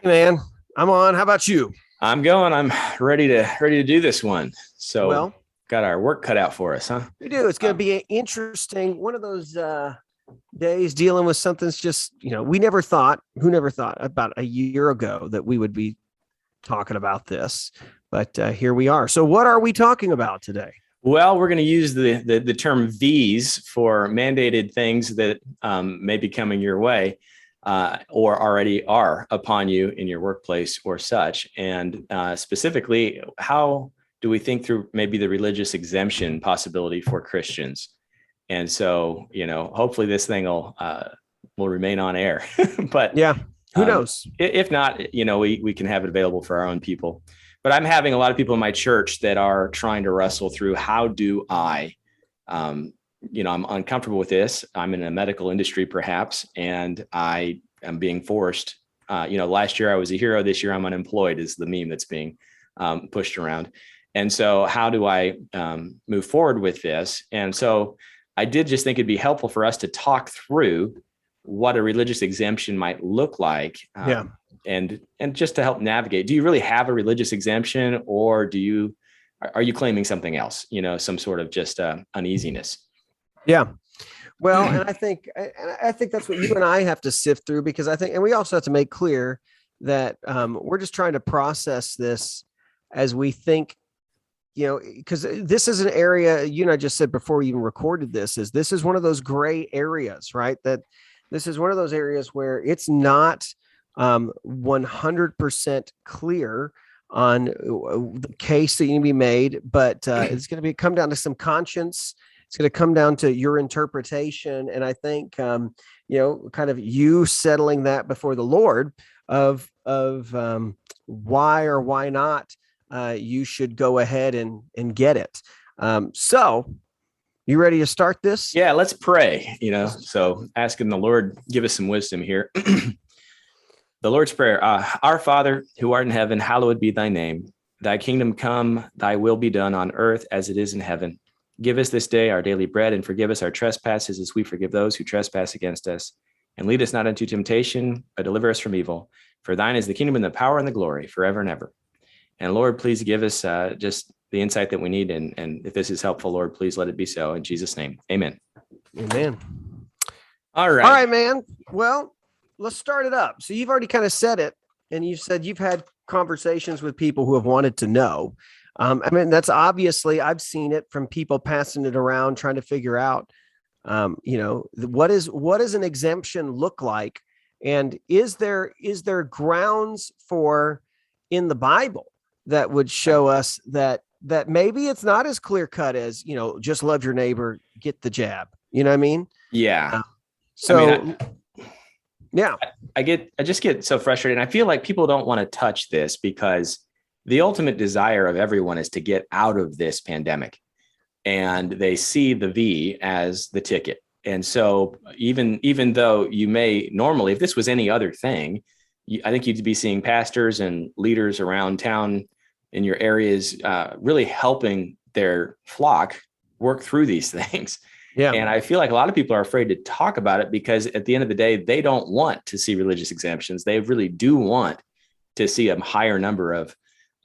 Hey man, I'm on. How about you? I'm going. I'm ready to do this one. So Well, got our work cut out for us, huh? we do. It's going to Um, be an interesting one of those days dealing with something's just, we never thought, who never thought about a year ago that we would be talking about this, but here we are. So what are we talking about today? well, we're going to use the term V's for mandated things that may be coming your way or already are upon you in your workplace or such. And specifically, how do we think through maybe the religious exemption possibility for Christians? And so, hopefully this thing will remain on air. But Yeah, who um, knows? if not, we can have it available for our own people. But I'm having a lot of people in my church that are trying to wrestle through how do I, I'm uncomfortable with this. I'm in a medical industry perhaps, and I am being forced. Last year I was a hero. This year I'm unemployed is the meme that's being pushed around. And so how do I move forward with this? And so I did just think it'd be helpful for us to talk through what a religious exemption might look like. Yeah. And just to help navigate, do you really have a religious exemption, or are you claiming something else, some sort of just uneasiness? Yeah. Well, and I think that's what you and I have to sift through, because I think, and we also have to make clear that we're just trying to process this as we think, because this is an area you and I just said before we even recorded this is one of those gray areas, right? That this is one of those areas where it's not 100% clear on the case that you need to be made, but it's going to come down to some conscience. It's going to come down to your interpretation. And I think, kind of you settling that before the Lord of why or why not you should go ahead and get it. So you ready to start this? Yeah, let's pray, so asking the Lord, give us some wisdom here. The Lord's Prayer. Our Father, who art in heaven, hallowed be thy name. Thy kingdom come, thy will be done on earth as it is in heaven. Give us this day our daily bread, and forgive us our trespasses as we forgive those who trespass against us. And lead us not into temptation, but deliver us from evil. For thine is the kingdom and the power and the glory forever and ever. And Lord, please give us just the insight that we need. And if this is helpful, Lord, please let it be so. In Jesus' name, amen. Amen. All right. All right, man. Well, let's start it up. So you've already kind of said it, and you said you've had conversations with people who have wanted to know. That's obviously, I've seen it from people passing it around, trying to figure out, what does an exemption look like? And is there grounds for in the Bible that would show us that maybe it's not as clear cut as, just love your neighbor, get the jab. You know what I mean? Yeah. So yeah, I just get so frustrated. And I feel like people don't want to touch this because the ultimate desire of everyone is to get out of this pandemic, and they see the V as the ticket. And so even though you may normally, if this was any other thing, I think you'd be seeing pastors and leaders around town in your areas really helping their flock work through these things. yeah. And I feel like a lot of people are afraid to talk about it because at the end of the day, they don't want to see religious exemptions. They really do want to see a higher number of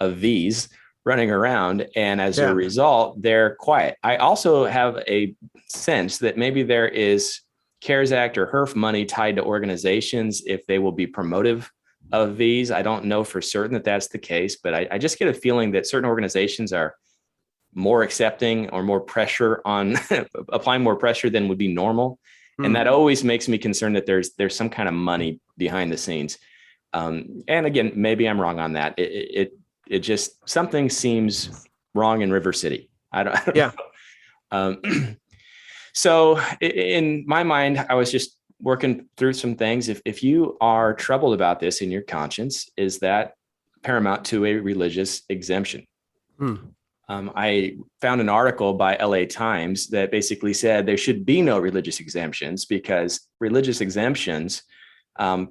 V's running around. And as a result, they're quiet. I also have a sense that maybe there is CARES Act or HERF money tied to organizations if they will be promotive of V's. I don't know for certain that that's the case, but I just get a feeling that certain organizations are more accepting or more pressure on applying more pressure than would be normal. And that always makes me concerned that there's some kind of money behind the scenes. And again, maybe I'm wrong on that. It just, something seems wrong in River City. I don't know. So in my mind, I was just working through some things. If you are troubled about this in your conscience, is that paramount to a religious exemption? I found an article by LA Times that basically said there should be no religious exemptions because religious exemptions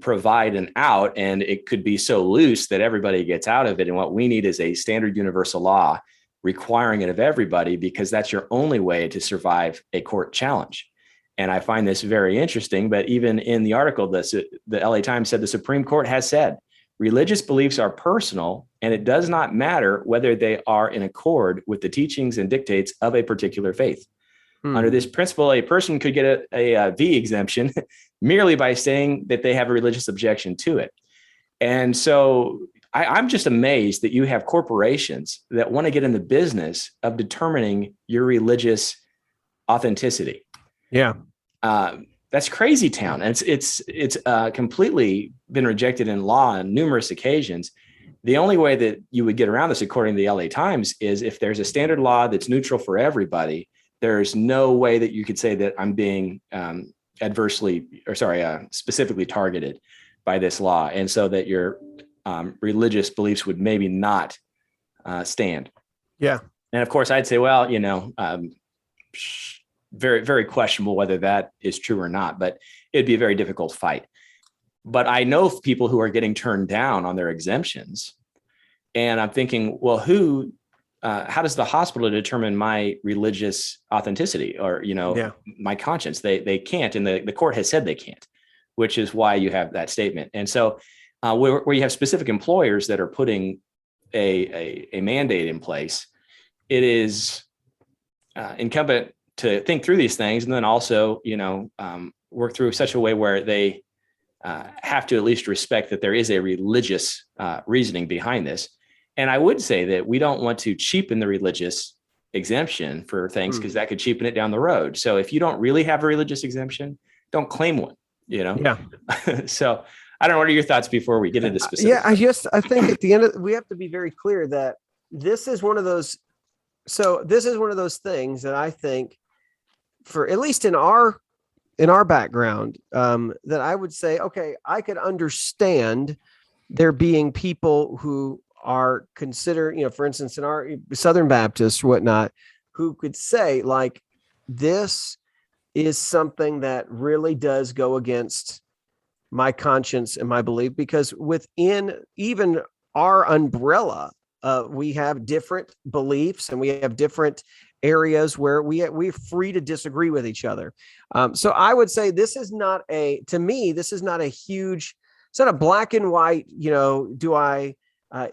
provide an out, and it could be so loose that everybody gets out of it. And what we need is a standard universal law requiring it of everybody, because that's your only way to survive a court challenge. And I find this very interesting. But even in the article, the LA Times said the Supreme Court has said religious beliefs are personal, and it does not matter whether they are in accord with the teachings and dictates of a particular faith. Under this principle, a person could get a V exemption merely by saying that they have a religious objection to it. And so I'm just amazed that you have corporations that want to get in the business of determining your religious authenticity. Yeah. That's crazy town. And it's completely been rejected in law on numerous occasions. The only way that you would get around this, according to the LA Times, is if there's a standard law that's neutral for everybody. There's no way that you could say that I'm being specifically targeted by this law. And so that your religious beliefs would maybe not stand. Yeah. And of course I'd say, well, very, very questionable whether that is true or not, but it'd be a very difficult fight. But I know people who are getting turned down on their exemptions. And I'm thinking, well, how does the hospital determine my religious authenticity or, my conscience? They can't. And the court has said they can't, which is why you have that statement. And so where you have specific employers that are putting a mandate in place, it is incumbent to think through these things and then also, work through such a way where they have to at least respect that there is a religious reasoning behind this. And I would say that we don't want to cheapen the religious exemption for things because that could cheapen it down the road. So if you don't really have a religious exemption, don't claim one, Yeah. So I don't know. What are your thoughts before we get into specifics? Yeah, I think at the end we have to be very clear that this is one of those. So this is one of those things that I think for at least in our background, that I would say, okay, I could understand there being people who are considered, for instance, in our Southern Baptists or whatnot, who could say like, this is something that really does go against my conscience and my belief, because within even our umbrella, we have different beliefs and we have different areas where we're free to disagree with each other. So I would say this is not to me, this is not a huge, it's not a black and white,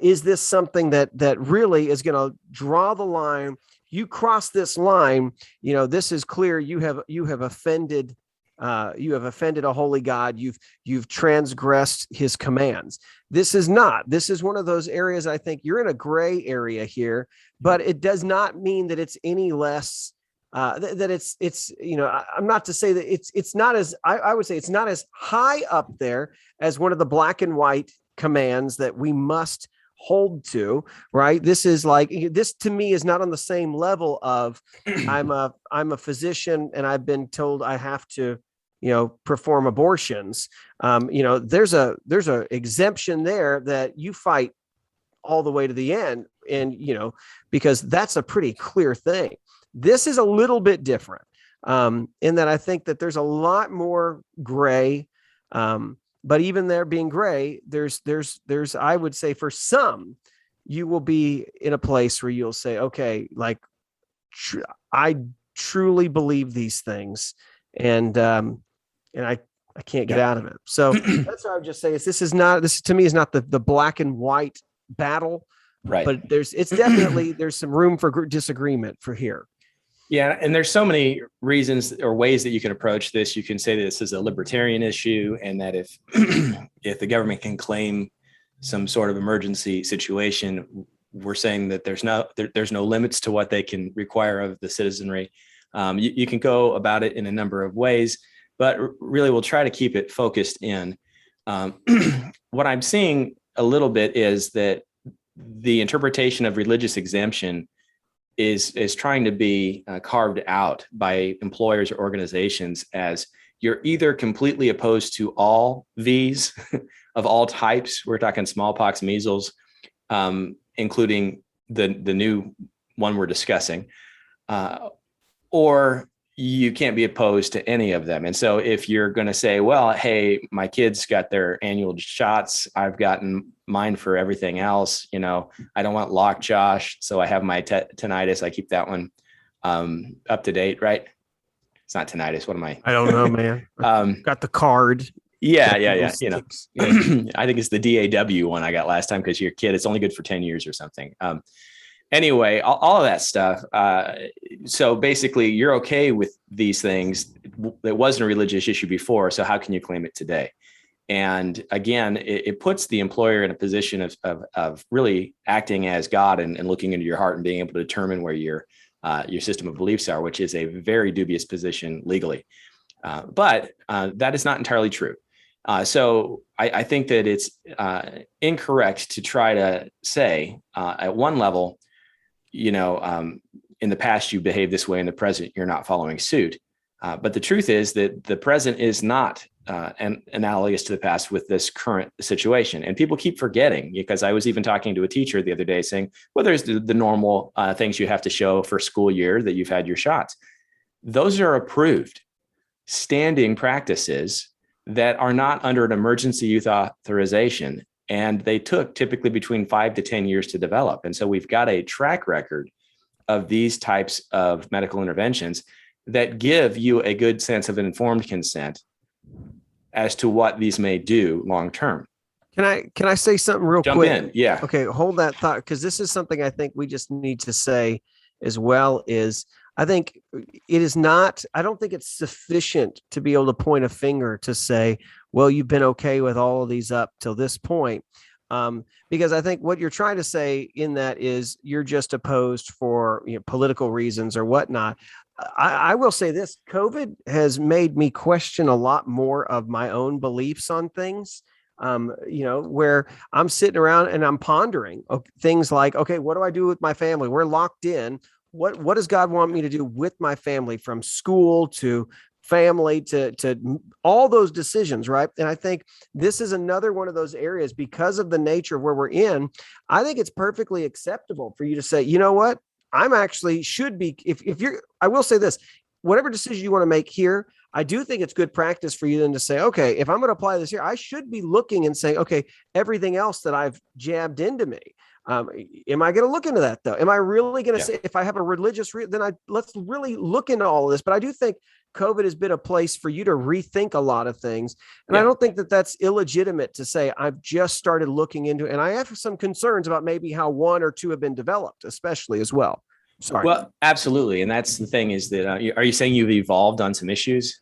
is this something that really is going to draw the line? You cross this line, this is clear. You have offended a holy God. You've transgressed his commands. This is not. This is one of those areas I think you're in a gray area here, but it does not mean that it's any less that it's I'm not to say that it's not as I would say it's not as high up there as one of the black and white commands that we must hold to, right? This to me is not on the same level of I'm a physician and I've been told I have to perform abortions. There's a exemption there that you fight all the way to the end, and because that's a pretty clear thing. This is a little bit different in that I think that there's a lot more gray. But even there being gray, there's I would say for some, you will be in a place where you'll say, okay, like I truly believe these things, and I can't get out of it. So that's what I would just say is this to me is not the black and white battle, right? But there's some room for disagreement for here. Yeah. And there's so many reasons or ways that you can approach this. You can say that this is a libertarian issue, and that if the government can claim some sort of emergency situation, we're saying that there's no limits to what they can require of the citizenry. You can go about it in a number of ways, but really we'll try to keep it focused in. What I'm seeing a little bit is that the interpretation of religious exemption is trying to be carved out by employers or organizations as you're either completely opposed to all V's of all types. We're talking smallpox, measles, including the new one we're discussing, or you can't be opposed to any of them. And so if you're going to say, well, hey, my kids got their annual shots, I've gotten mine for everything else, I don't want lockjaw, so I have my tinnitus, I keep that one up to date, right? It's not tinnitus. What am I? I don't know, man. Got the card. Yeah. You know, Sticks. Yeah. I think it's the DAW one I got last time because your kid, it's only good for 10 years or something. Anyway, all of that stuff. So basically, you're okay with these things. It wasn't a religious issue before. So how can you claim it today? And again, it puts the employer in a position of really acting as God and looking into your heart and being able to determine where your system of beliefs are, which is a very dubious position legally. But that is not entirely true. So I think that it's incorrect to try to say at one level, you know, in the past you behaved this way, in the present you're not following suit. But the truth is that the present is not analogous to the past with this current situation. And people keep forgetting, because I was even talking to a teacher the other day saying, well, there's the normal things you have to show for school year that you've had your shots. Those are approved standing practices that are not under an emergency youth authorization. And they took typically between 5 to 10 years to develop. And so we've got a track record of these types of medical interventions that give you a good sense of informed consent as to what these may do long term. Can I say something real Jump quick? in. Yeah. Okay, hold that thought, because this is something I think we just need to say as well. Is I think it is not, I don't think it's sufficient to be able to point a finger to say, well, you've been okay with all of these up till this point. Because I think what you're trying to say in that is you're just opposed for, you know, political reasons or whatnot. I will say this: COVID has made me question a lot more of my own beliefs on things. You know, where I'm sitting around and I'm pondering things like, okay, what do I do with my family? We're locked in. What does God want me to do with my family, from school to family to all those decisions, right? And I think this is another one of those areas, because of the nature of where we're in. I think it's perfectly acceptable for you to say, you know what, I'm actually should be, if you're, I will say this, whatever decision you want to make here, I do think it's good practice for you then to say, okay, if I'm going to apply this here, I should be looking and saying, okay, everything else that I've jabbed into me, am I going to look into that though? Am I really going to say, if I have a religious, then let's really look into all of this. But I do think COVID has been a place for you to rethink a lot of things. And I don't think that that's illegitimate to say, I've just started looking into it. And I have some concerns about maybe how one or two have been developed, especially as well. Sorry. Well, absolutely. And that's the thing, is that, are you saying you've evolved on some issues?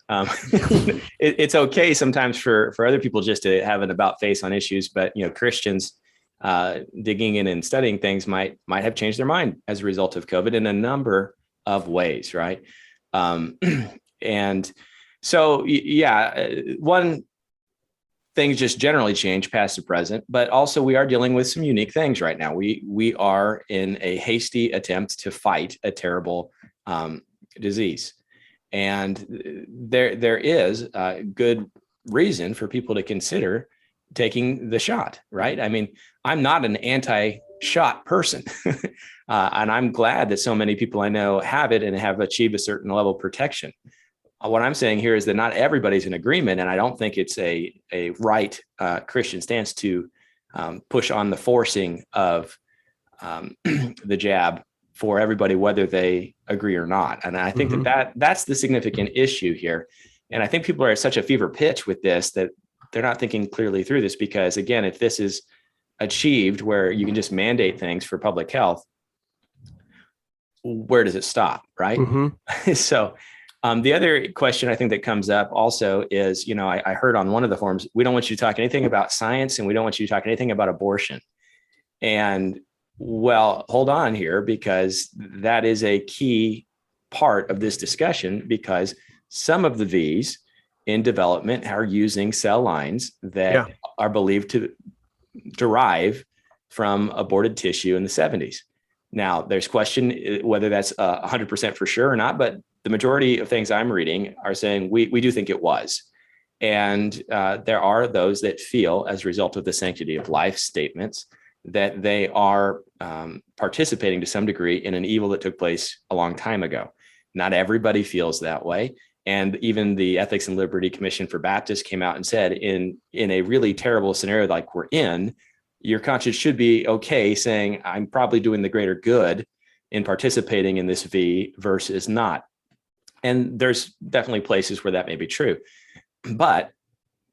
It's okay sometimes for other people just to have an about face on issues, but, you know, Christians digging in and studying things might have changed their mind as a result of COVID in a number of ways. Right. And so, yeah, one things just generally change past to present, but also we are dealing with some unique things right now. We are in a hasty attempt to fight a terrible disease. And there is a good reason for people to consider taking the shot, right? I mean, I'm not an anti-shot person. And I'm glad that so many people I know have it and have achieved a certain level of protection. What I'm saying here is that not everybody's in agreement, and I don't think it's a right Christian stance to push on the forcing of the jab for everybody, whether they agree or not. And I think that's the significant issue here. And I think people are at such a fever pitch with this that they're not thinking clearly through this, because again, if this is achieved where you can just mandate things for public health, where does it stop, right? So the other question I think that comes up also is, you know, I heard on one of the forums, we don't want you to talk anything about science and we don't want you to talk anything about abortion. And well, hold on here, because that is a key part of this discussion, because some of the V's in development are using cell lines that are believed to derive from aborted tissue in the 70s. Now, there's question whether that's 100% for sure or not, but the majority of things I'm reading are saying we do think it was. And there are those that feel, as a result of the sanctity of life statements, that they are participating to some degree in an evil that took place a long time ago. Not everybody feels that way. And even the Ethics and Liberty Commission for Baptists came out and said, in a really terrible scenario like we're in, your conscience should be okay saying, I'm probably doing the greater good in participating in this V versus not. And there's definitely places where that may be true. But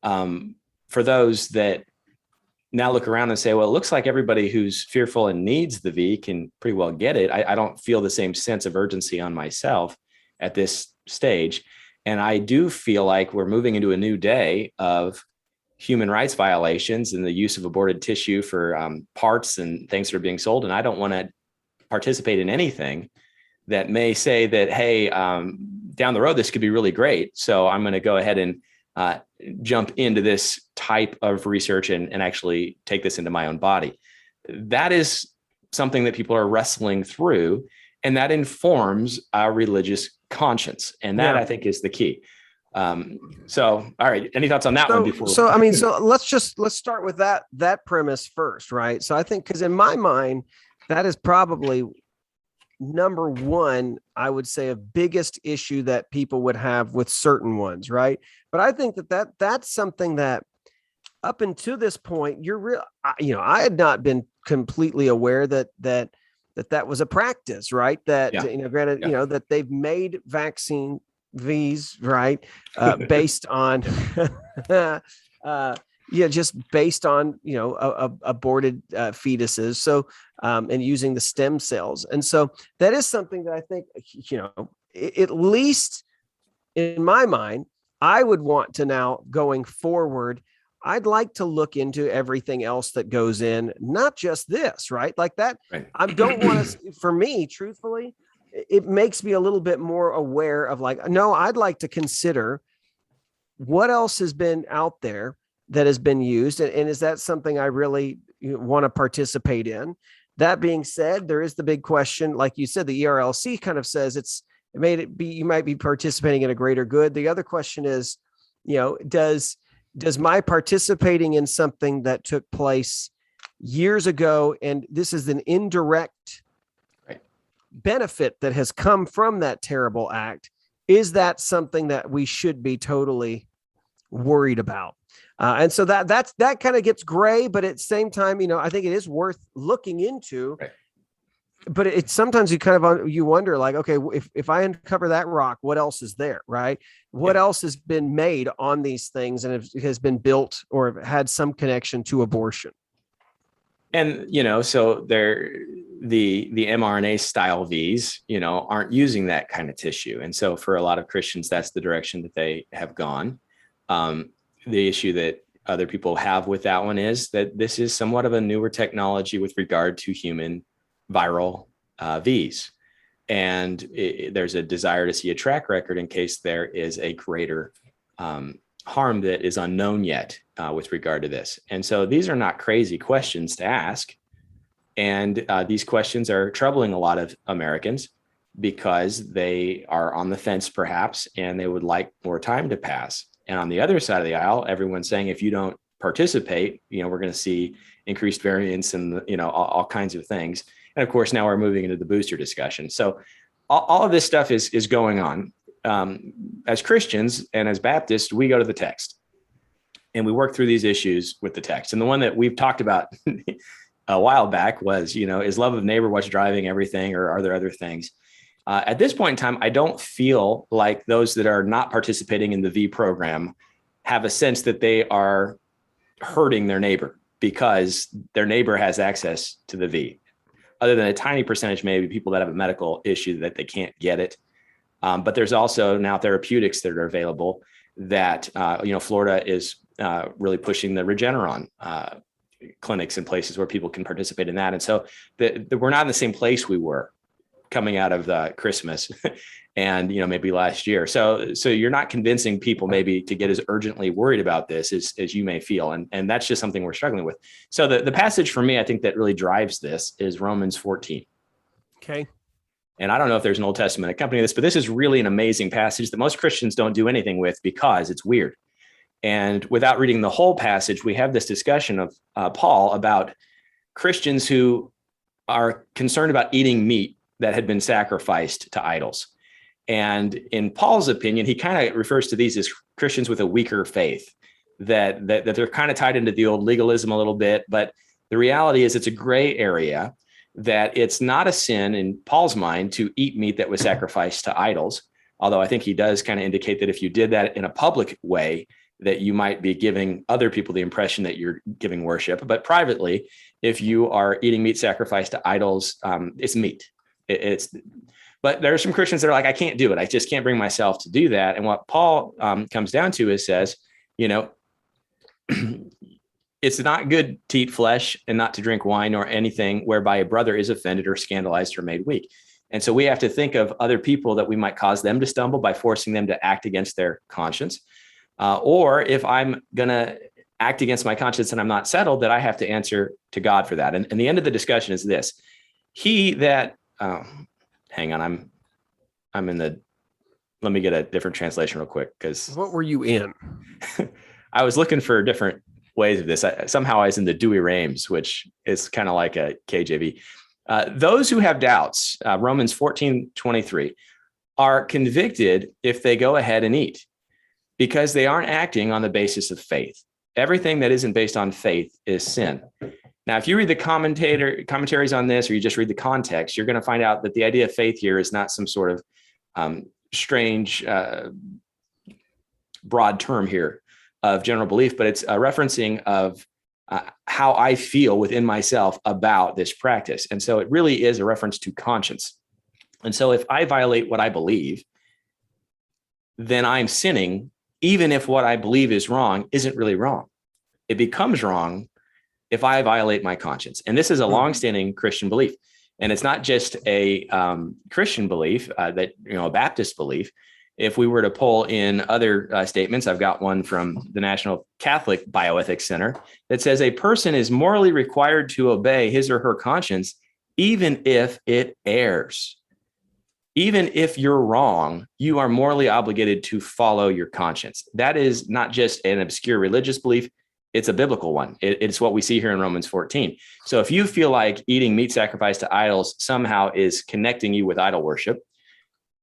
For those that now look around and say, well, it looks like everybody who's fearful and needs the V can pretty well get it. I don't feel the same sense of urgency on myself at this stage. And I do feel like we're moving into a new day of human rights violations and the use of aborted tissue for parts and things that are being sold. And I don't want to participate in anything that may say that, hey, down the road, this could be really great. So I'm going to go ahead and jump into this type of research and actually take this into my own body. That is something that people are wrestling through, and that informs our religious conscience. And that, I think, is the key. So, all right. Any thoughts on that one before? So let's start with that premise first, right? So I think, because in my mind, that is probably number one, I would say, a biggest issue that people would have with certain ones, right? But I think that's something that up until this point, I had not been completely aware that was a practice, right? That, granted, that they've made vaccine V's, right? Based on, just based on, aborted fetuses. So, and using the stem cells. And so that is something that I think, at least in my mind, I would want to now, going forward, I'd like to look into everything else that goes in, not just this, right? Like that. Right. I don't want to, for me, truthfully, it makes me a little bit more aware of no, I'd like to consider what else has been out there that has been used. And is that something I really want to participate in? That being said, there is the big question, like you said, the ERLC kind of says you might be participating in a greater good. The other question is, does my participating in something that took place years ago, and this is an indirect benefit that has come from that terrible act, is that something that we should be totally worried about? And so that kind of gets gray, but at the same time, I think it is worth looking into. Right. But it's sometimes you wonder, okay, if I uncover that rock, what else is there, right? What else has been made on these things and has been built or had some connection to abortion? And, so the mRNA style Vs, aren't using that kind of tissue. And so for a lot of Christians, that's the direction that they have gone. The issue that other people have with that one is that this is somewhat of a newer technology with regard to human viral Vs. And there's a desire to see a track record in case there is a greater harm that is unknown yet with regard to this. And so these are not crazy questions to ask. And these questions are troubling a lot of Americans because they are on the fence, perhaps, and they would like more time to pass. And on the other side of the aisle, everyone's saying, if you don't participate, we're going to see increased variance and, all kinds of things. And of course, now we're moving into the booster discussion. So all of this stuff is going on. As Christians and as Baptists, we go to the text and we work through these issues with the text. And the one that we've talked about a while back was, is love of neighbor what's driving everything, or are there other things? At this point in time, I don't feel like those that are not participating in the V program have a sense that they are hurting their neighbor because their neighbor has access to the V. Other than a tiny percentage, maybe people that have a medical issue that they can't get it. But there's also now therapeutics that are available that, Florida is really pushing the Regeneron clinics and places where people can participate in that. And so we're not in the same place we were coming out of Christmas and, maybe last year. So you're not convincing people maybe to get as urgently worried about this as you may feel. And that's just something we're struggling with. So the passage for me, I think that really drives this is Romans 14. Okay. And I don't know if there's an Old Testament accompanying this, but this is really an amazing passage that most Christians don't do anything with because it's weird. And without reading the whole passage, we have this discussion of Paul about Christians who are concerned about eating meat that had been sacrificed to idols. And in Paul's opinion, he kind of refers to these as Christians with a weaker faith, that they're kind of tied into the old legalism a little bit. But the reality is it's a gray area, that it's not a sin in Paul's mind to eat meat that was sacrificed to idols. Although I think he does kind of indicate that if you did that in a public way, that you might be giving other people the impression that you're giving worship. But privately, if you are eating meat sacrificed to idols, it's meat. But there are some Christians that are like, I can't do it. I just can't bring myself to do that. And what Paul comes down to is says, it's not good to eat flesh and not to drink wine or anything whereby a brother is offended or scandalized or made weak. And so we have to think of other people that we might cause them to stumble by forcing them to act against their conscience. Or if I'm going to act against my conscience and I'm not settled, that I have to answer to God for that. And the end of the discussion is this. He that, hang on, I'm in the, let me get a different translation real quick. Because what were you in? I was looking for different ways of this. Somehow I was in the Dewey Rames, which is kind of like a KJV. Those who have doubts, Romans 14:23, are convicted if they go ahead and eat, because they aren't acting on the basis of faith. Everything that isn't based on faith is sin. Now, if you read the commentaries on this, or you just read the context, you're going to find out that the idea of faith here is not some sort of strange, broad term here of general belief, but it's a referencing of how I feel within myself about this practice. And so it really is a reference to conscience. And so if I violate what I believe, then I'm sinning, even if what I believe is wrong isn't really wrong. It becomes wrong if I violate my conscience. And this is a longstanding Christian belief. And it's not just a Christian belief, that, a Baptist belief. If we were to pull in other statements, I've got one from the National Catholic Bioethics Center that says a person is morally required to obey his or her conscience, even if it errs. Even if you're wrong, you are morally obligated to follow your conscience. That is not just an obscure religious belief. It's a biblical one. It's what we see here in Romans 14. So if you feel like eating meat sacrificed to idols somehow is connecting you with idol worship,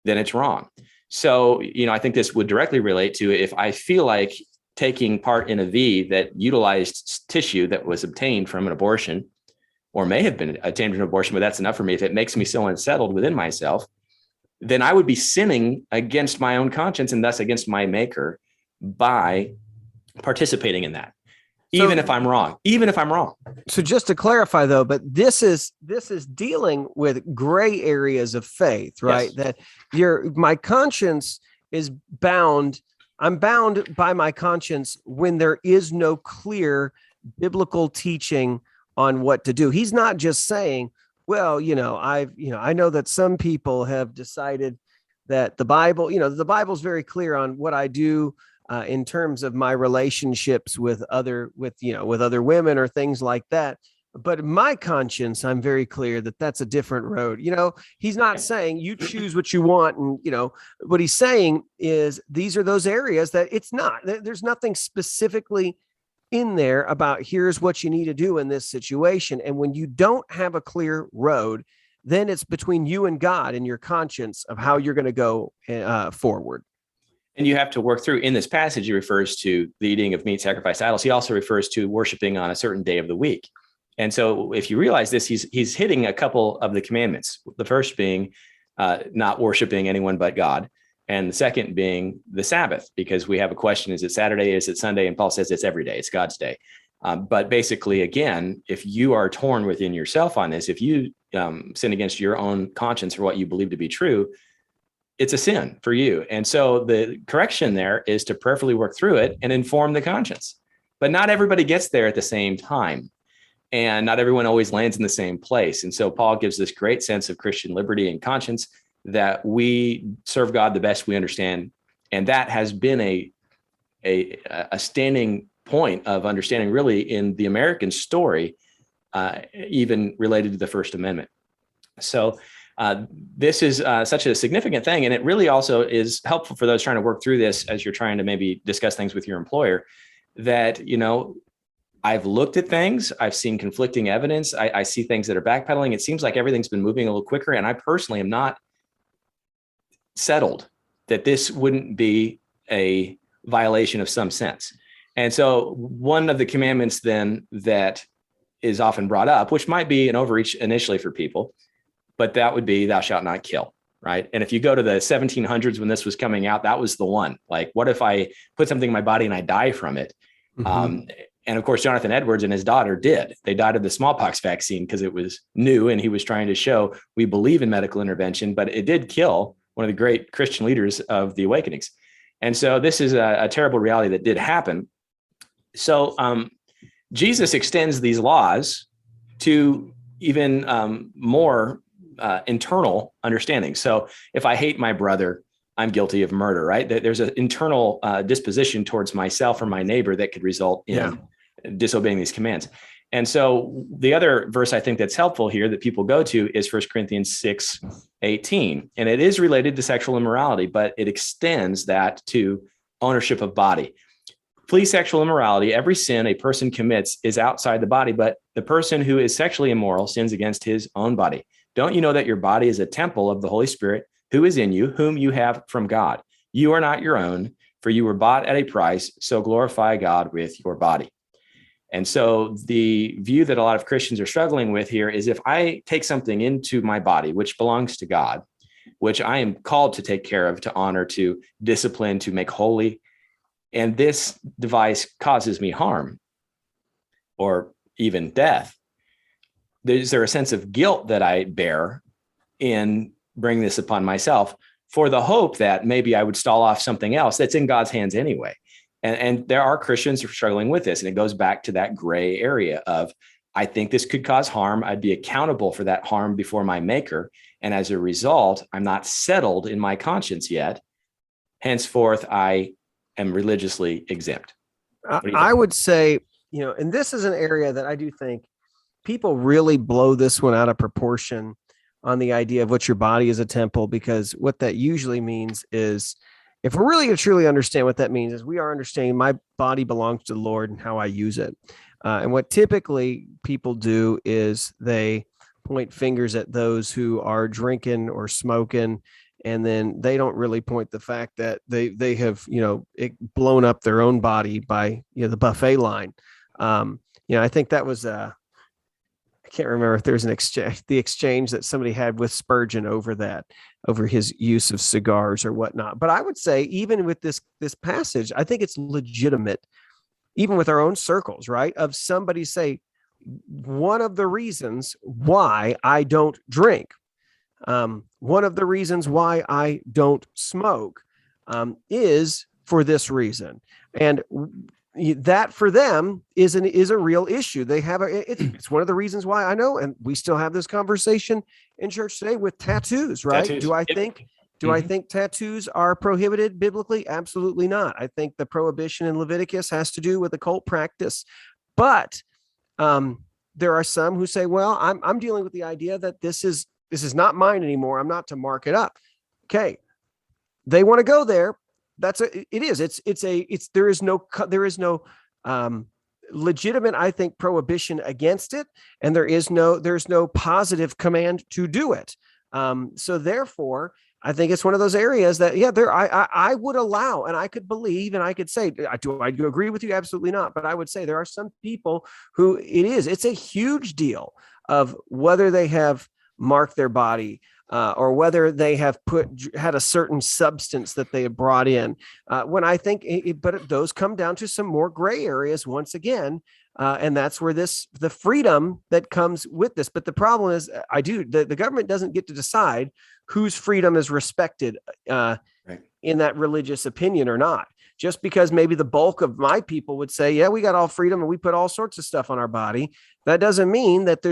then it's wrong. So, I think this would directly relate to if I feel like taking part in a V that utilized tissue that was obtained from an abortion, or may have been obtained from an abortion, but that's enough for me. If it makes me so unsettled within myself, then I would be sinning against my own conscience and thus against my maker by participating in that. Even if I'm wrong. So just to clarify though, but this is dealing with gray areas of faith, right? Yes. That my conscience is bound. I'm bound by my conscience when there is no clear biblical teaching on what to do. He's not just saying, well, I know that some people have decided that the Bible, the Bible's very clear on what I do in terms of my relationships with other women or things like that. But my conscience, I'm very clear that that's a different road. He's not saying you choose what you want. And, what he's saying is these are those areas that it's not, there's nothing specifically in there about here's what you need to do in this situation. And when you don't have a clear road, then it's between you and God and your conscience of how you're going to go forward. And you have to work through, in this passage, he refers to the eating of meat sacrificed to idols. He also refers to worshiping on a certain day of the week. And so if you realize this, he's hitting a couple of the commandments. The first being not worshiping anyone but God. And the second being the Sabbath, because we have a question, is it Saturday? Is it Sunday? And Paul says it's every day. It's God's day. But basically, again, if you are torn within yourself on this, if you sin against your own conscience for what you believe to be true, it's a sin for you. And so the correction there is to prayerfully work through it and inform the conscience. But not everybody gets there at the same time. And not everyone always lands in the same place. And so Paul gives this great sense of Christian liberty and conscience that we serve God the best we understand. And that has been a standing point of understanding really in the American story, even related to the First Amendment. So this is such a significant thing. And it really also is helpful for those trying to work through this as you're trying to maybe discuss things with your employer, that, I've looked at things, I've seen conflicting evidence, I see things that are backpedaling. It seems like everything's been moving a little quicker. And I personally am not settled that this wouldn't be a violation of some sense. And so one of the commandments then that is often brought up, which might be an overreach initially for people, but that would be thou shalt not kill. right? And if you go to the 1700s when this was coming out, that was the one. Like, what if I put something in my body and I die from it? And of course, Jonathan Edwards and his daughter did. They died of the smallpox vaccine because it was new, and he was trying to show we believe in medical intervention, but it did kill one of the great Christian leaders of the Awakenings. And so this is a terrible reality that did happen. So Jesus extends these laws to even more internal understanding. So if I hate my brother, I'm guilty of murder, right? There's an internal disposition towards myself or my neighbor that could result in disobeying these commands. And so the other verse I think that's helpful here that people go to is 1 Corinthians 6:18. And it is related to sexual immorality, but it extends that to ownership of body. Flee sexual immorality. Every sin a person commits is outside the body, but the person who is sexually immoral sins against his own body. Don't you know that your body is a temple of the Holy Spirit who is in you, whom you have from God? You are not your own, for you were bought at a price, so glorify God with your body. And so the view that a lot of Christians are struggling with here is if I take something into my body, which belongs to God, which I am called to take care of, to honor, to discipline, to make holy, and this device causes me harm or even death, is there a sense of guilt that I bear in bringing this upon myself for the hope that maybe I would stall off something else that's in God's hands anyway? And there are Christians who are struggling with this. And it goes back to that gray area of, I think this could cause harm. I'd be accountable for that harm before my maker. And as a result, I'm not settled in my conscience yet. Henceforth, I am religiously exempt. I would say, and this is an area that I do think people really blow this one out of proportion on the idea of what your body is a temple, because what that usually means is, if we're really to truly understand what that means, is we are understanding my body belongs to the Lord and how I use it. And what typically people do is they point fingers at those who are drinking or smoking, and then they don't really point the fact that they have, blown up their own body by, the buffet line. I think that was I can't remember if there's the exchange that somebody had with Spurgeon over his use of cigars or whatnot. But I would say, even with this passage, I think it's legitimate, even with our own circles, right? Of somebody say, one of the reasons why I don't drink, one of the reasons why I don't smoke, is for this reason. And that for them is a real issue. They have it's one of the reasons why I know, and we still have this conversation in church today with tattoos, right? Tattoos. Do I think tattoos are prohibited biblically? Absolutely not. I think the prohibition in Leviticus has to do with occult practice, but there are some who say, well, I'm dealing with the idea that this is not mine anymore. I'm not to mark it up. Okay. They want to go there. There is no legitimate, I think, prohibition against it. And there's no positive command to do it. So therefore, I think it's one of those areas that, I would allow, and I could believe, and I could say, do I agree with you? Absolutely not. But I would say there are some people who it's a huge deal of whether they have marked their body, or whether they have had a certain substance that they have brought in. When I think, but those come down to some more gray areas once again, and that's where the freedom that comes with this. But the problem is, the government doesn't get to decide whose freedom is respected in that religious opinion or not. Just because maybe the bulk of my people would say, yeah, we got all freedom and we put all sorts of stuff on our body, that doesn't mean that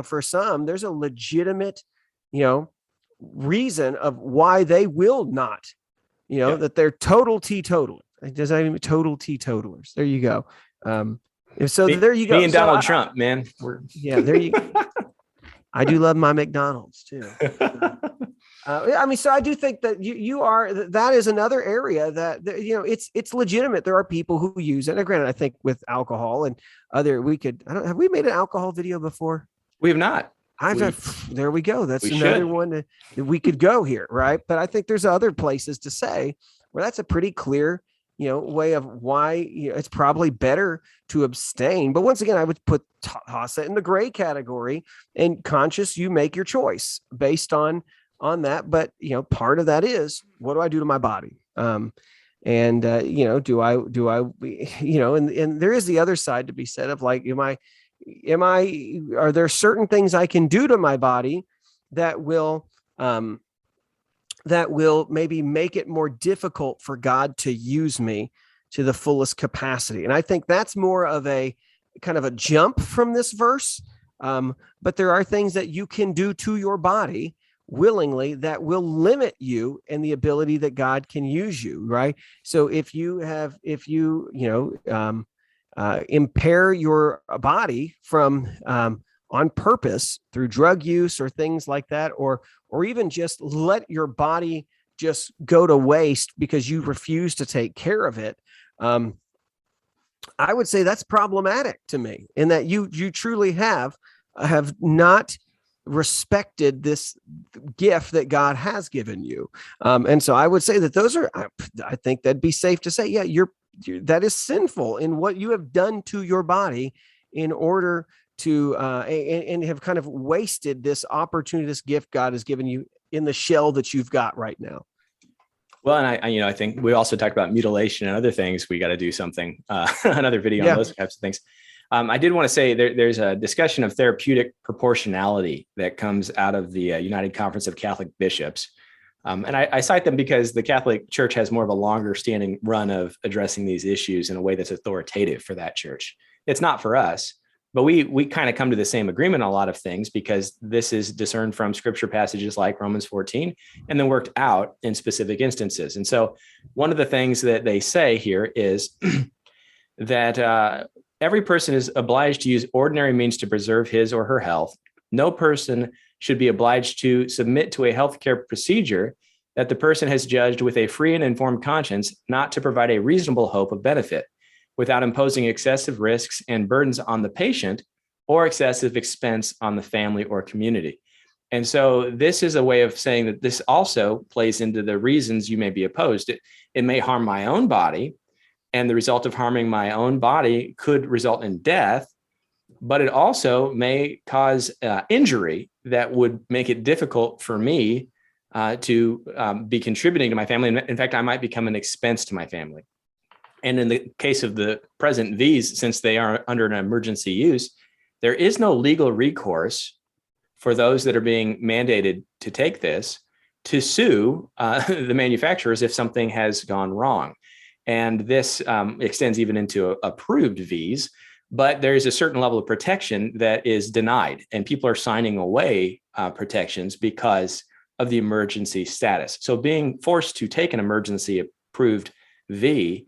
for some, there's a legitimate, reason of why they will not, that they're total teetotalers. Does that even total teetotalers? There you go. There you go. Me and Donald Trump, man. There you go. I do love my McDonald's too. So I do think that that is another area that, it's legitimate. There are people who use it. And granted, I think with alcohol and have we made an alcohol video before? We have not. There we go. That's another one that we could go here. Right. But I think there's other places to say where that's a pretty clear, way of why it's probably better to abstain. But once again, I would toss it in the gray category, and conscious, you make your choice based on on that, but part of that is, what do I do to my body? Do I, and there is the other side to be said of like, are there certain things I can do to my body that will, maybe make it more difficult for God to use me to the fullest capacity? And I think that's more of a kind of a jump from this verse. But there are things that you can do to your body willingly that will limit you and the ability that God can use you. Right. So if you impair your body from, on purpose through drug use or things like that, or even just let your body just go to waste because you refuse to take care of it, I would say that's problematic to me, in that you truly have not respected this gift that God has given you. And so I would say that those are, I think that'd be safe to say, yeah, that is sinful in what you have done to your body in order to, and have kind of wasted this opportunity, this gift God has given you in the shell that you've got right now. Well, and I think we also talked about mutilation and other things. We got to do something, another video on those types of things. I did want to say there's a discussion of therapeutic proportionality that comes out of the United Conference of Catholic Bishops. And I cite them because the Catholic Church has more of a longer standing run of addressing these issues in a way that's authoritative for that church. It's not for us, but we kind of come to the same agreement on a lot of things because this is discerned from scripture passages like Romans 14 and then worked out in specific instances. And so one of the things that they say here is that every person is obliged to use ordinary means to preserve his or her health. No person should be obliged to submit to a healthcare procedure that the person has judged with a free and informed conscience not to provide a reasonable hope of benefit, without imposing excessive risks and burdens on the patient or excessive expense on the family or community. And so this is a way of saying that this also plays into the reasons you may be opposed. It may harm my own body, and the result of harming my own body could result in death, but it also may cause injury that would make it difficult for me to be contributing to my family. In fact, I might become an expense to my family. And in the case of the present Vs, since they are under an emergency use, there is no legal recourse for those that are being mandated to take this to sue the manufacturers if something has gone wrong. And this extends even into approved Vs, but there is a certain level of protection that is denied, and people are signing away protections because of the emergency status. So being forced to take an emergency approved V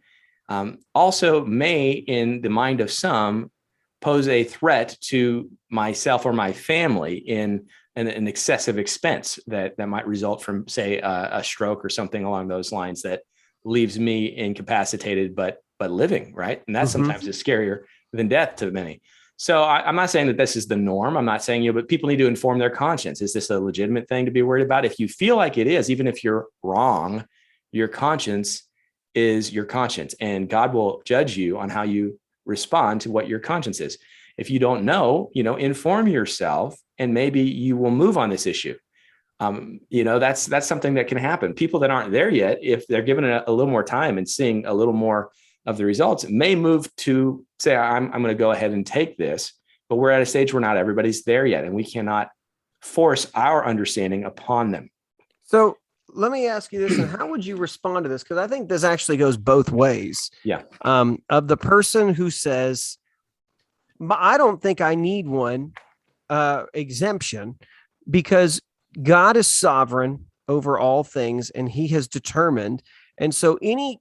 also may, in the mind of some, pose a threat to myself or my family in an excessive expense that might result from, say, a stroke or something along those lines that leaves me incapacitated but living, right? And that sometimes is scarier than death to many. So I'm not saying that this is the norm. I'm not saying, but people need to inform their conscience. Is this a legitimate thing to be worried about? If you feel like it is, even if you're wrong, your conscience is your conscience, and God will judge you on how you respond to what your conscience is. If you don't know, inform yourself, and maybe you will move on this issue. That's something that can happen. People that aren't there yet, if they're given a little more time and seeing a little more of the results, may move to say, I'm going to go ahead and take this. But we're at a stage where not everybody's there yet, and we cannot force our understanding upon them. So let me ask you this, and how would you respond to this? Because I think this actually goes both ways. Yeah. Of the person who says, I don't think I need one exemption because God is sovereign over all things, and he has determined. And so any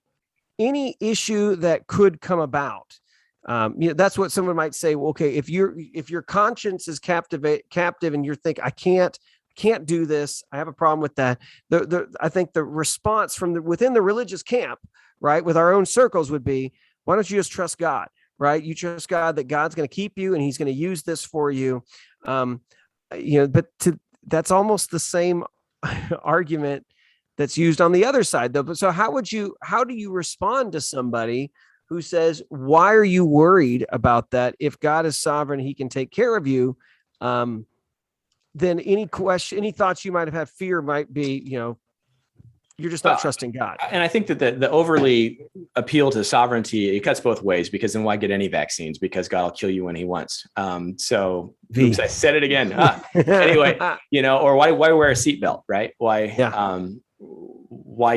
issue that could come about, that's what someone might say. Well, okay, if your conscience is captive and you're thinking, I can't do this, I have a problem with that. I think the response from within the religious camp, right, with our own circles would be, why don't you just trust God, right? You trust God that God's going to keep you and he's going to use this for you. That's almost the same argument that's used on the other side, though. But so how do you respond to somebody who says, why are you worried about that? If God is sovereign, he can take care of you. then any thoughts you might have had, fear might be, you're just not trusting God. And I think that the overly appeal to sovereignty, it cuts both ways, because then why get any vaccines? Because God will kill you when he wants. Oops, I said it again. Anyway, or why wear a seatbelt, right? Why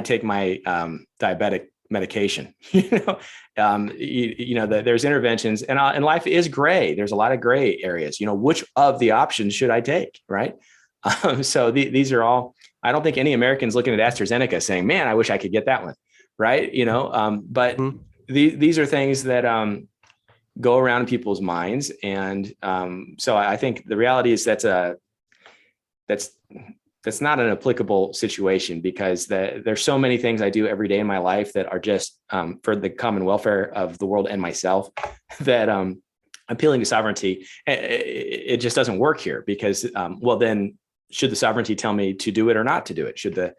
take my diabetic medication? There's interventions, and life is gray. There's a lot of gray areas. Which of the options should I take, right? These are all. I don't think any American's looking at AstraZeneca saying, "Man, I wish I could get that one," right? But these are things that go around in people's minds, and so I think the reality is that's not an applicable situation, because there's so many things I do every day in my life that are just for the common welfare of the world and myself, that appealing to sovereignty, it just doesn't work here, because then should the sovereignty tell me to do it or not to do it? Should it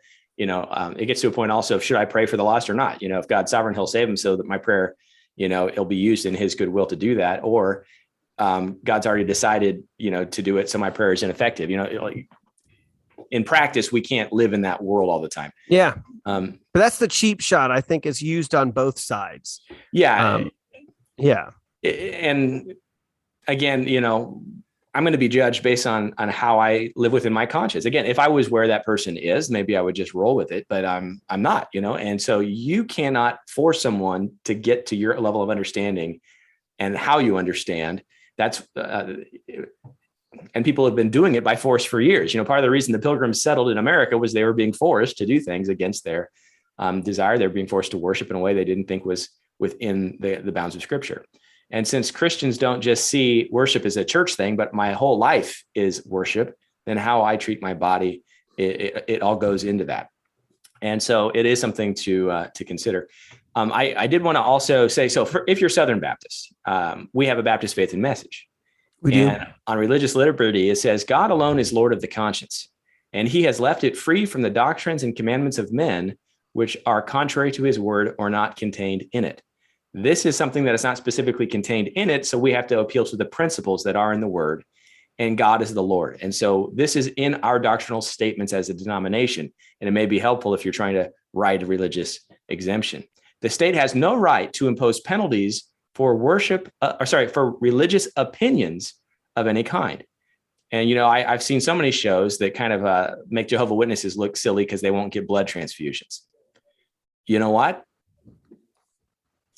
gets to a point also, should I pray for the lost or not? If God's sovereign, he'll save them, so that my prayer, it'll be used in his goodwill to do that. Or God's already decided, to do it, so my prayer is ineffective. In practice, we can't live in that world all the time. Yeah. But that's the cheap shot, I think, is used on both sides. Yeah. Yeah. And again, I'm going to be judged based on how I live within my conscience. Again, if I was where that person is, maybe I would just roll with it, but I'm not, and so you cannot force someone to get to your level of understanding and how you understand. That's, and people have been doing it by force for years. Part of the reason the Pilgrims settled in America was they were being forced to do things against their desire. They were being forced to worship in a way they didn't think was within the bounds of Scripture. And since Christians don't just see worship as a church thing, but my whole life is worship, then how I treat my body, it all goes into that. And so it is something to consider. I did want to also say, if you're Southern Baptist, we have a Baptist faith and message. We do. And on religious liberty, it says, God alone is Lord of the conscience, and he has left it free from the doctrines and commandments of men, which are contrary to his word or not contained in it. This is something that is not specifically contained in it, so we have to appeal to the principles that are in the word, and God is the Lord. And so this is in our doctrinal statements as a denomination, and it may be helpful if you're trying to write a religious exemption. The state has no right to impose penalties for for religious opinions of any kind. And, I've seen so many shows that kind of make Jehovah's Witnesses look silly because they won't get blood transfusions. You know what?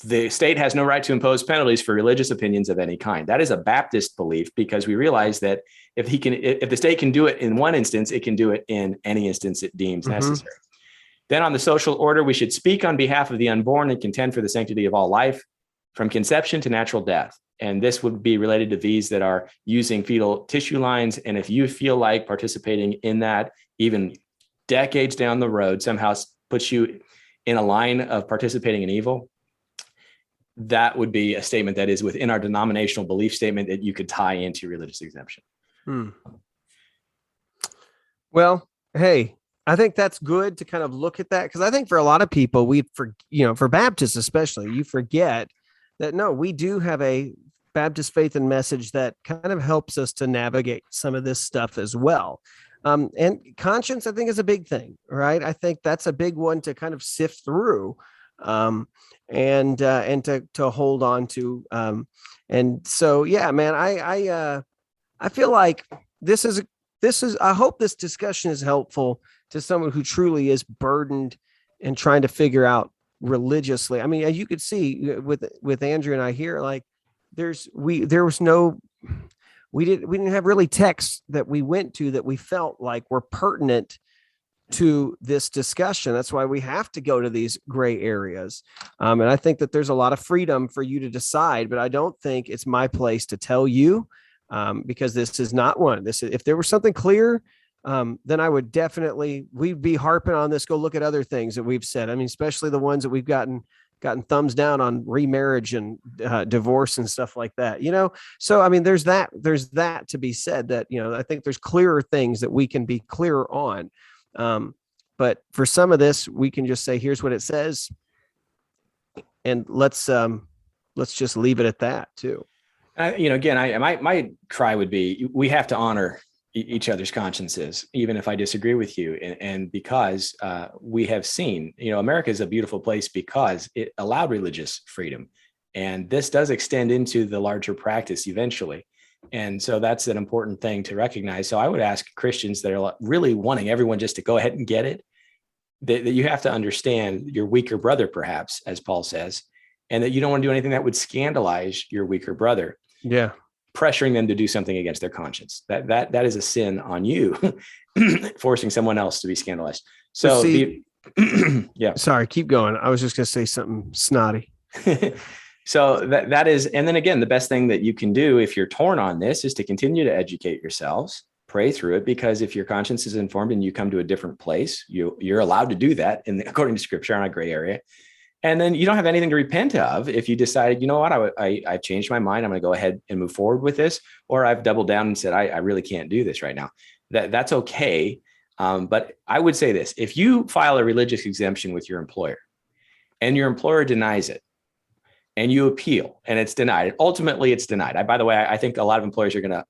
The state has no right to impose penalties for religious opinions of any kind. That is a Baptist belief, because we realize that if the state can do it in one instance, it can do it in any instance it deems necessary. Then on the social order, we should speak on behalf of the unborn and contend for the sanctity of all life, from conception to natural death. And this would be related to these that are using fetal tissue lines. And if you feel like participating in that, even decades down the road, somehow puts you in a line of participating in evil, that would be a statement that is within our denominational belief statement that you could tie into religious exemption. Well, hey, I think that's good to kind of look at that, because I think for a lot of people, for Baptists especially, you forget that, no, we do have a Baptist faith and message that kind of helps us to navigate some of this stuff as well. And conscience, I think, is a big thing, right? I think that's a big one to kind of sift through. And to hold on to. And so, yeah, man, I feel like this is, I hope this discussion is helpful to someone who truly is burdened and trying to figure out religiously. I mean, you could see with Andrew and I here, like we didn't have really texts that we went to that we felt like were pertinent to this discussion. That's why we have to go to these gray areas. And I think that there's a lot of freedom for you to decide, but I don't think it's my place to tell you, because this is not one. If there was something clear, then I would we'd be harping on this. Go look at other things that we've said. I mean, especially the ones that we've gotten thumbs down on remarriage and divorce and stuff like that, So, I mean, there's that to be said, that, I think there's clearer things that we can be clearer on. But for some of this, we can just say, here's what it says, and let's just leave it at that too. Again, my cry would be, we have to honor each other's consciences, even if I disagree with you. And because we have seen, America is a beautiful place because it allowed religious freedom. And this does extend into the larger practice eventually. And so that's an important thing to recognize. So I would ask Christians that are really wanting everyone just to go ahead and get it, that you have to understand your weaker brother, perhaps, as Paul says, and that you don't want to do anything that would scandalize your weaker brother. Yeah. Pressuring them to do something against their conscience. That is a sin on you, forcing someone else to be scandalized. So yeah. Sorry, keep going. I was just going to say something snotty. So that is, and then again, the best thing that you can do if you're torn on this is to continue to educate yourselves, pray through it, because if your conscience is informed and you come to a different place, you're allowed to do that according to Scripture on a gray area. And then you don't have anything to repent of if you decided, you know what, I've changed my mind. I'm going to go ahead and move forward with this, or I've doubled down and said, I really can't do this right now. That's okay. But I would say this: if you file a religious exemption with your employer and your employer denies it, and you appeal and it's denied, ultimately it's denied. By the way, I think a lot of employers are going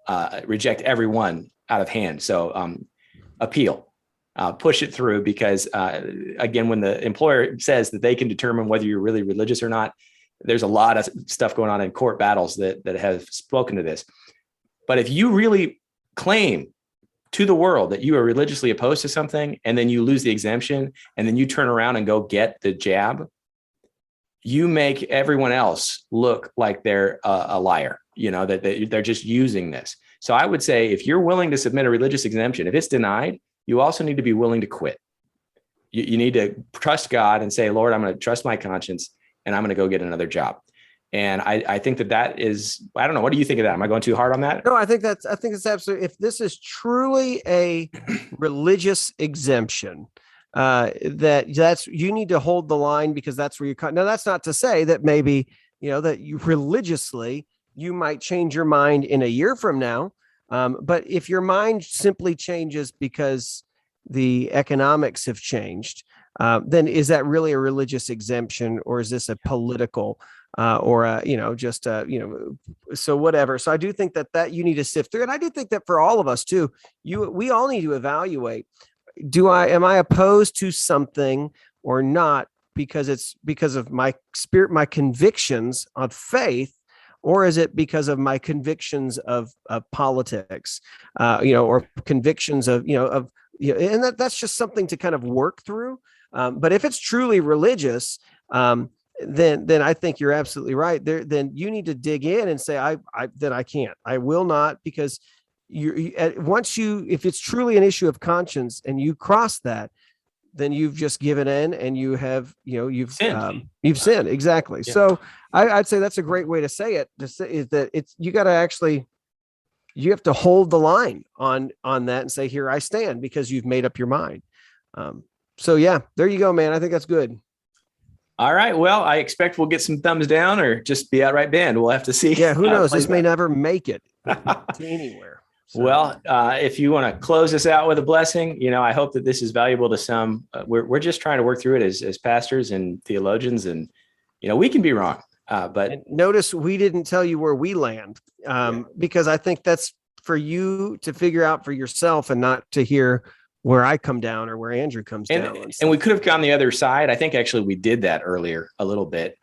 to reject everyone out of hand. So appeal. Push it through, because again, when the employer says that they can determine whether you're really religious or not, there's a lot of stuff going on in court battles that have spoken to this. But if you really claim to the world that you are religiously opposed to something, and then you lose the exemption, and then you turn around and go get the jab, you make everyone else look like they're a liar, that they're just using this. So I would say, if you're willing to submit a religious exemption, if it's denied, you also need to be willing to quit. You need to trust God and say, Lord, I'm going to trust my conscience, and I'm going to go get another job. And I think that is, I don't know. What do you think of that? Am I going too hard on that? No, I think it's absolutely, if this is truly a religious exemption, you need to hold the line, because that's where now that's not to say that maybe, that you religiously, you might change your mind in a year from now. But if your mind simply changes because the economics have changed, then is that really a religious exemption, or is this a political or so whatever. So I do think that you need to sift through. And I do think that for all of us too, we all need to evaluate, am I opposed to something or not, because it's because of my spirit, my convictions on faith, or is it because of my convictions of politics, or convictions of, and that's just something to kind of work through. But if it's truly religious, then I think you're absolutely right there. Then you need to dig in and say, I can't, I will not, because if it's truly an issue of conscience and you cross that, then you've just given in, and you have, you've sinned. You've sinned. Exactly. Yeah. So I'd say that's a great way to say it. To say is that you got to you have to hold the line on that and say, here I stand, because you've made up your mind. So yeah, there you go, man. I think that's good. All right. Well, I expect we'll get some thumbs down, or just be outright banned. We'll have to see. Yeah. Who knows? This may never make it to anywhere. So. Well, if you want to close us out with a blessing, I hope that this is valuable to some. We're just trying to work through it as pastors and theologians, and we can be wrong. But and notice we didn't tell you where we land, because I think that's for you to figure out for yourself, and not to hear where I come down or where Andrew comes down. And we could have gone the other side. I think actually we did that earlier a little bit,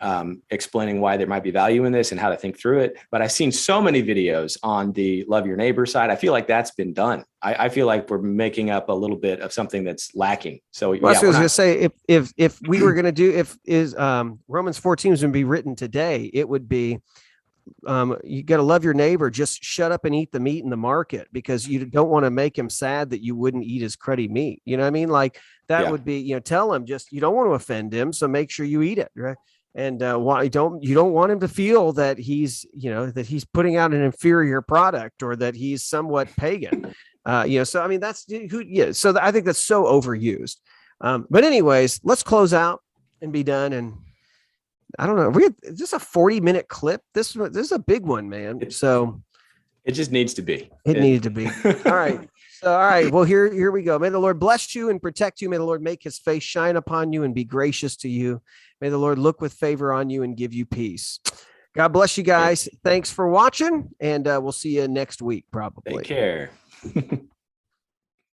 explaining why there might be value in this and how to think through it. But I've seen so many videos on the love your neighbor side. I feel like that's been done. I feel like we're making up a little bit of something that's lacking. So I was going to say, if we were going to do, Romans 14 was going to be written today, it would be, you got to love your neighbor. Just shut up and eat the meat in the market, because you don't want to make him sad that you wouldn't eat his cruddy meat. You know what I mean? Like that would be, tell him, just, you don't want to offend him, so make sure you eat it. Right. And why you don't want him to feel that he's, that he's putting out an inferior product, or that he's somewhat pagan. So I mean, so I think that's so overused. But anyways, let's close out and be done. And I don't know. Is this a 40-minute clip? This is a big one, man. So it just needs to be. It needed to be. All right. So, all right. Well, here we go. May the Lord bless you and protect you. May the Lord make his face shine upon you and be gracious to you. May the Lord look with favor on you and give you peace. God bless you guys. Thanks for watching, and we'll see you next week, probably. Take care.